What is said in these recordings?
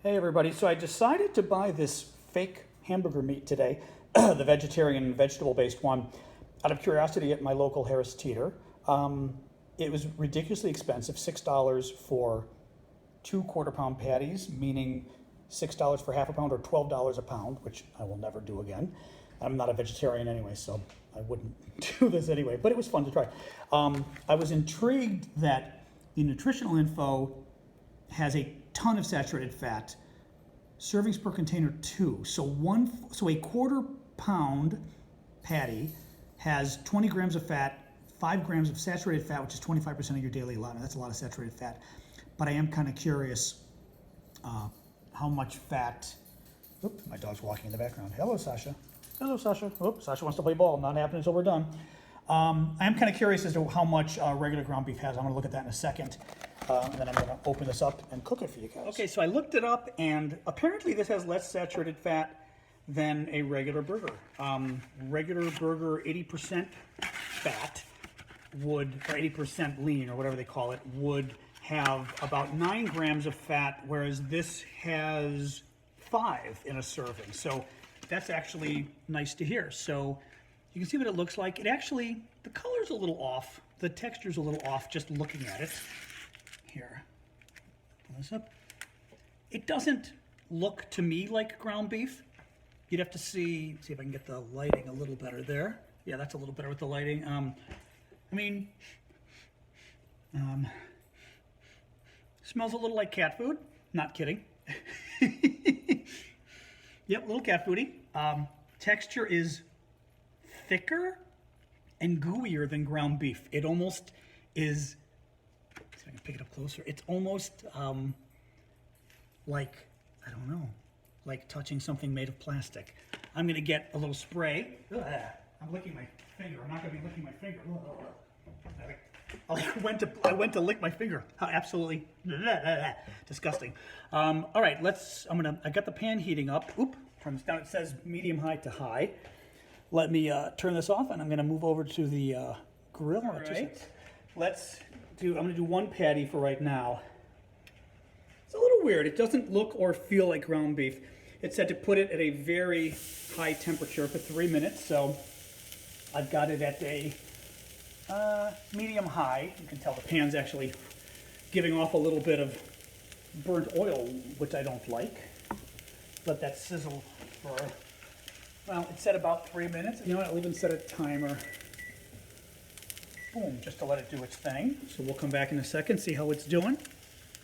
Hey everybody, so I decided to buy this fake hamburger meat today, the vegetarian vegetable based one, out of curiosity at my local Harris Teeter. It was ridiculously expensive, $6 for 2 quarter-pound patties, meaning $6 for half a pound or $12 a pound, which I will never do again. I'm not a vegetarian anyway, so I wouldn't do this anyway, but it was fun to try. I was intrigued that the nutritional info has a ton of saturated fat. Servings per container 2. So a quarter-pound patty has 20 grams of fat, 5 grams of saturated fat, which is 25% of your daily allotment. That's a lot of saturated fat. But I am kind of curious how much fat. Oops, my dog's walking in the background. Hello, Sasha. Hello, Sasha. Oops, Sasha wants to play ball. Not happening until we're done. I am kind of curious as to how much regular ground beef has. I'm going to look at that in a second. And then I'm going to open this up and cook it for you guys. Okay, so I looked it up, and apparently this has less saturated fat than a regular burger. Regular burger, 80% fat would, or 80% lean, or whatever they call it, would have about 9 grams of fat, whereas this has 5 in a serving. So that's actually nice to hear. So you can see what it looks like. It actually, the color's a little off. The texture's a little off just looking at it. Here, pull this up. It doesn't look to me like ground beef. You'd have to see if I can get the lighting a little better there. Yeah, that's a little better with the lighting. Smells a little like cat food. Not kidding. Yep, a little cat foody. Texture is thicker and gooier than ground beef. It almost is. I can pick it up closer. It's almost like, I don't know, like touching something made of plastic. I'm going to get a little spray. Ugh, I'm licking my finger. I'm not going to be licking my finger. I went to lick my finger. How absolutely disgusting. All right, I got the pan heating up. Oop, turn this down. It says medium high to high. Let me turn this off, and I'm going to move over to the grill. All right, I'm going to do one patty for right now. It's a little weird. It doesn't look or feel like ground beef. It said to put it at a very high temperature for 3 minutes, so I've got it at a medium high. You can tell the pan's actually giving off a little bit of burnt oil, which I don't like. Let that sizzle for, well, it said about 3 minutes. You know what, I'll even set a timer. Boom, just to let it do its thing. So we'll come back in a second, see how it's doing.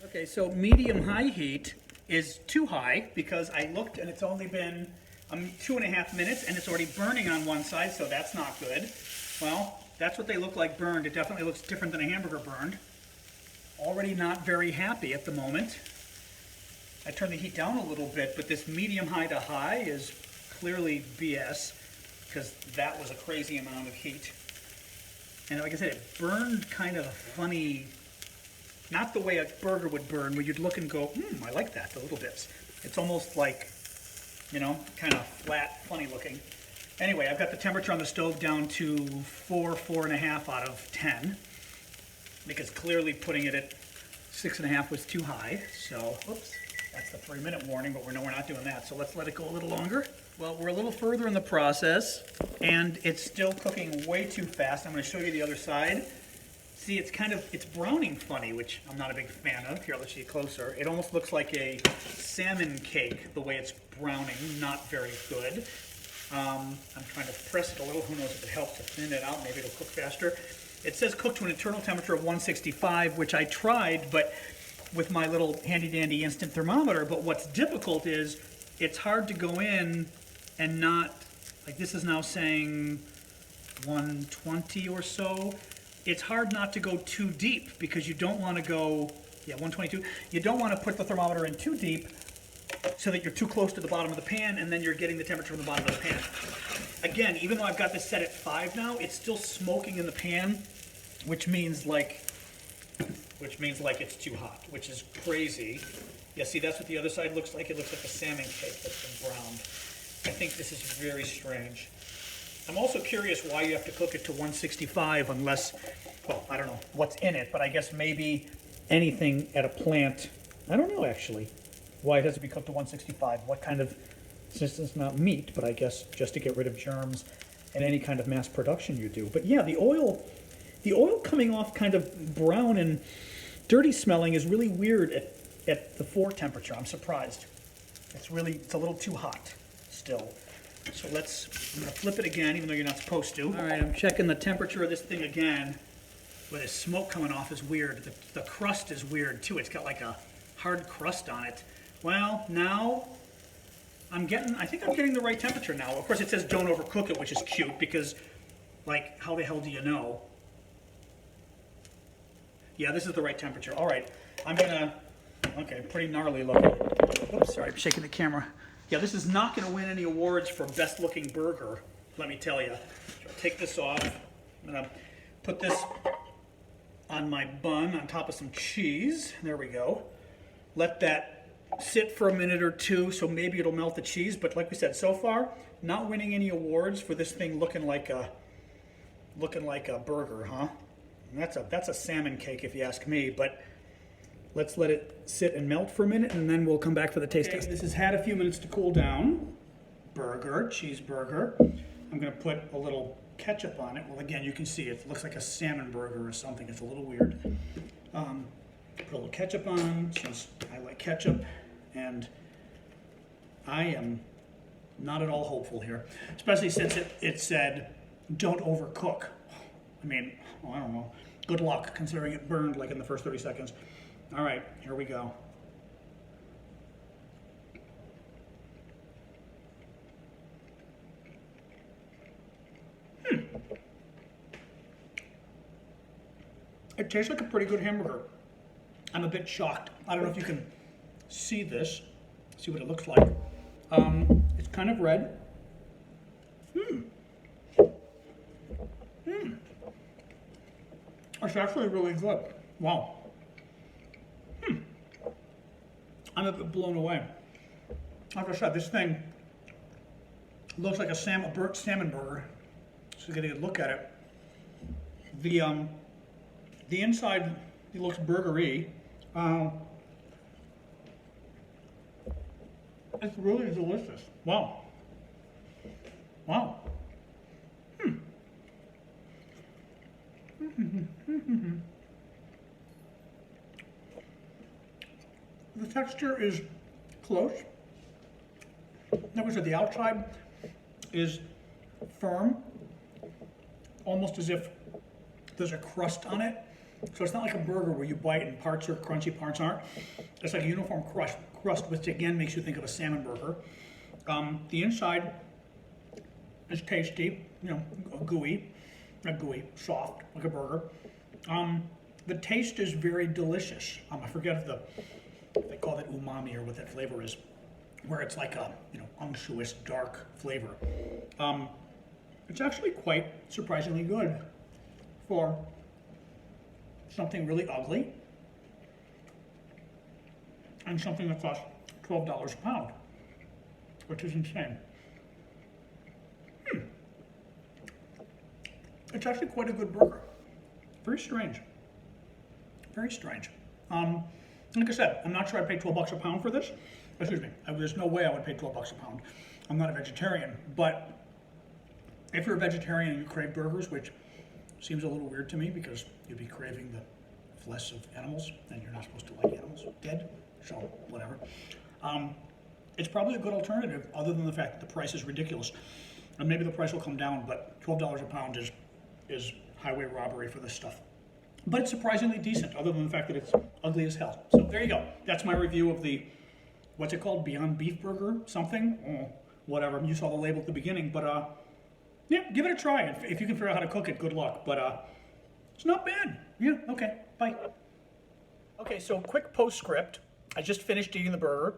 Okay, so medium-high heat is too high because I looked and it's only been 2.5 minutes and it's already burning on one side, so that's not good. Well, that's what they look like burned. It definitely looks different than a hamburger burned. Already not very happy at the moment. I turned the heat down a little bit, but this medium-high to high is clearly BS because that was a crazy amount of heat. And like I said, it burned kind of funny, not the way a burger would burn, where you'd look and go, I like that, the little bits. It's almost like, kind of flat, funny looking. Anyway, I've got the temperature on the stove down to 4.5 out of 10, because clearly putting it at 6.5 was too high. So, oops, that's the 3-minute warning, but we're not doing that. So let's let it go a little longer. Well, we're a little further in the process, and it's still cooking way too fast. I'm going to show you the other side. See, it's browning funny, which I'm not a big fan of. Here, let's see it closer. It almost looks like a salmon cake, the way it's browning. Not very good. I'm trying to press it a little. Who knows if it helps to thin it out. Maybe it'll cook faster. It says cook to an internal temperature of 165, which I tried, but with my little handy-dandy instant thermometer. But what's difficult is it's hard to go in and not, like this is now saying 120 or so. It's hard not to go too deep because you don't want to go, 122. You don't want to put the thermometer in too deep so that you're too close to the bottom of the pan and then you're getting the temperature from the bottom of the pan. Again, even though I've got this set at 5 now, it's still smoking in the pan, which means like it's too hot, which is crazy. Yeah, see, that's what the other side looks like. It looks like a salmon cake that's been browned. I think this is very strange. I'm also curious why you have to cook it to 165 unless, well, I don't know what's in it, but I guess maybe anything at a plant. I don't know, actually. why it has to be cooked to 165. What kind of, since it's not meat, but I guess just to get rid of germs and any kind of mass production you do. But yeah, the oil coming off kind of brown and dirty smelling is really weird at the 4 temperature. I'm surprised. It's a little too hot still. So I'm gonna flip it again, even though you're not supposed to. All right, I'm checking the temperature of this thing again. Where the smoke coming off is weird. The crust is weird too. It's got like a hard crust on it. Well, now I think I'm getting the right temperature now. Of course, it says don't overcook it, which is cute because, like, how the hell do you know? Yeah, this is the right temperature. All right, okay, pretty gnarly looking. Oops, sorry, I'm shaking the camera. Yeah, this is not gonna win any awards for best looking burger, let me tell you. So take this off. I'm gonna put this on my bun on top of some cheese. There we go. Let that sit for a minute or two, so maybe it'll melt the cheese. But like we said, so far, not winning any awards for this thing looking like a burger, huh? And that's a salmon cake if you ask me. But let's let it sit and melt for a minute, and then we'll come back for the taste test. This has had a few minutes to cool down. Cheeseburger. I'm gonna put a little ketchup on it. Well, again, you can see it looks like a salmon burger or something. It's a little weird. Put a little ketchup on since I like ketchup, and I am not at all hopeful here, especially since it said don't overcook. I mean, I don't know. Good luck considering it burned like in the first 30 seconds. All right, here we go. It tastes like a pretty good hamburger. I'm a bit shocked. I don't know if you can see this, see what it looks like. It's kind of red. It's actually really good. Wow. I'm a bit blown away. Like I said, this thing looks like a burnt salmon burger. So get a good look at it. The inside, it looks burgery. It's really delicious. Wow. Wow. The texture is close. Like I said, the outside is firm, almost as if there's a crust on it. So it's not like a burger where you bite and parts are crunchy, parts aren't. It's like a uniform crust, which again makes you think of a salmon burger. The inside is tasty, gooey, not gooey, soft, like a burger. The taste is very delicious. I forget if they call it umami or what that flavor is, where it's like a unctuous, dark flavor. It's actually quite surprisingly good for something really ugly and something that costs $12 a pound, which is insane. It's actually quite a good burger. Very strange. Very strange. Like I said, I'm not sure I'd pay $12 a pound for this. Excuse me. There's no way I would pay $12 a pound. I'm not a vegetarian, but if you're a vegetarian and you crave burgers, which seems a little weird to me because you'd be craving the flesh of animals, and you're not supposed to like animals dead, so whatever. It's probably a good alternative, other than the fact that the price is ridiculous. And maybe the price will come down, but $12 a pound is highway robbery for this stuff. But it's surprisingly decent, other than the fact that it's ugly as hell. So there you go. That's my review of the, what's it called, Beyond Beef Burger, something? Whatever, you saw the label at the beginning, but yeah, give it a try. If you can figure out how to cook it, good luck. But it's not bad. Yeah, okay, bye. Okay, so quick postscript. I just finished eating the burger.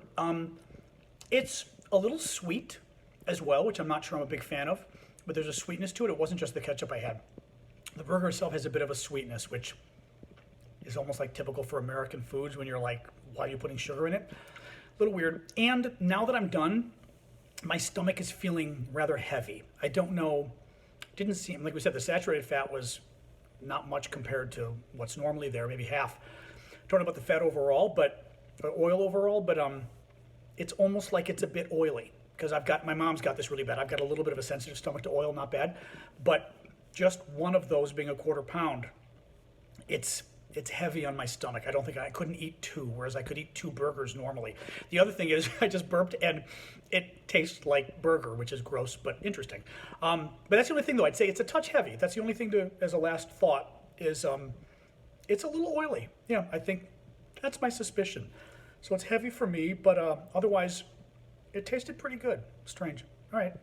It's a little sweet as well, which I'm not sure I'm a big fan of, but there's a sweetness to it. It wasn't just the ketchup I had. The burger itself has a bit of a sweetness, which is almost like typical for American foods when you're like, why are you putting sugar in it? A little weird. And now that I'm done, my stomach is feeling rather heavy. I don't know, didn't seem, like we said, the saturated fat was not much compared to what's normally there, maybe half. Don't know about the fat overall, but oil overall, but it's almost like it's a bit oily because my mom's got this really bad. I've got a little bit of a sensitive stomach to oil, not bad, but just one of those being a quarter pound, it's heavy on my stomach. I couldn't eat two, whereas I could eat two burgers normally. The other thing is I just burped and it tastes like burger, which is gross but interesting. But that's the only thing though. I'd say it's a touch heavy. That's the only thing as a last thought is it's a little oily. Yeah, I think that's my suspicion. So it's heavy for me, but otherwise it tasted pretty good. Strange. All right.